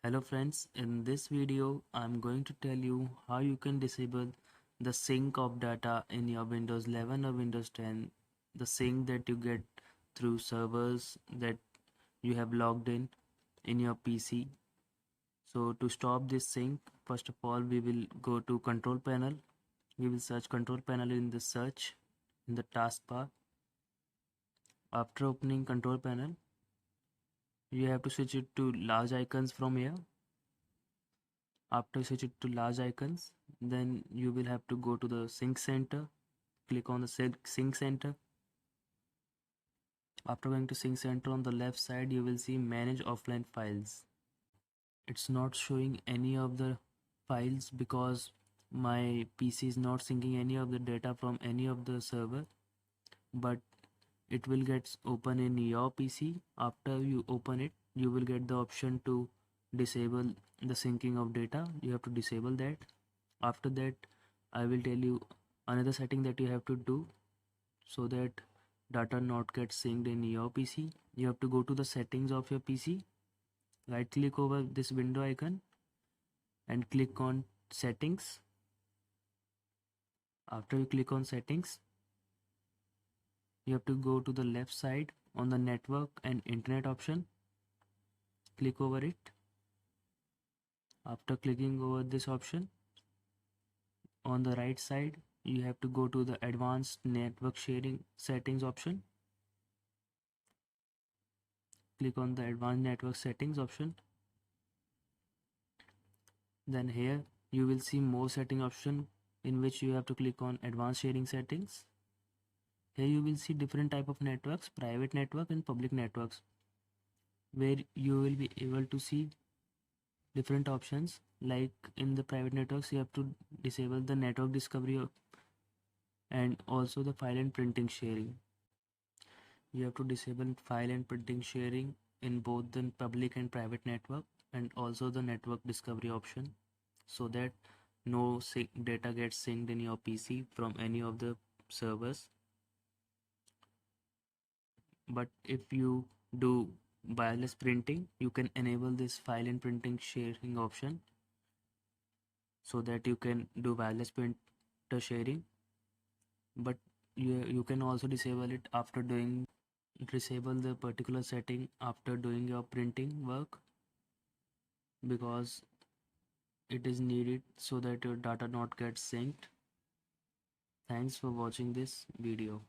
Hello friends, in this video I'm going to tell you how you can disable the sync of data in your Windows 11 or Windows 10, the sync that you get through servers that you have logged in your PC. So to stop this sync, first of all we will go to control panel. We will search control panel in the search in the taskbar. After opening control panel, you have to switch it to large icons from here. After switch it to large icons, then you will have to go to the sync center. Click on the sync center. After going to sync center, on the left side you will see manage offline files. It's not showing any of the files because my PC is not syncing any of the data from any of the server, but it will get open in your PC. After you open it, you will get the option to disable the syncing of data. You have to disable that. After that, I will tell you another setting that you have to do so that data not get synced in your PC. You have to go to the settings of your PC, right click over this window icon and click on settings. After you click on settings, you have to go to the left side on the network and internet option. Click over it. After clicking over this option, on the right side you have to go to the advanced network sharing settings option. Click on the advanced network settings option. Then here you will see more setting option, in which you have to click on advanced sharing settings. Here you will see different type of networks, private network and public networks, where you will be able to see different options. Like in the private networks, you have to disable the network discovery and also the file and printing sharing. You have to disable file and printing sharing in both the public and private network, and also the network discovery option, so that no data gets synced in your PC from any of the servers. But if you do wireless printing, you can enable this file and printing sharing option, so that you can do wireless printer sharing. But you can also disable it after doing disable the particular setting after doing your printing work, because it is needed so that your data not gets synced. Thanks for watching this video.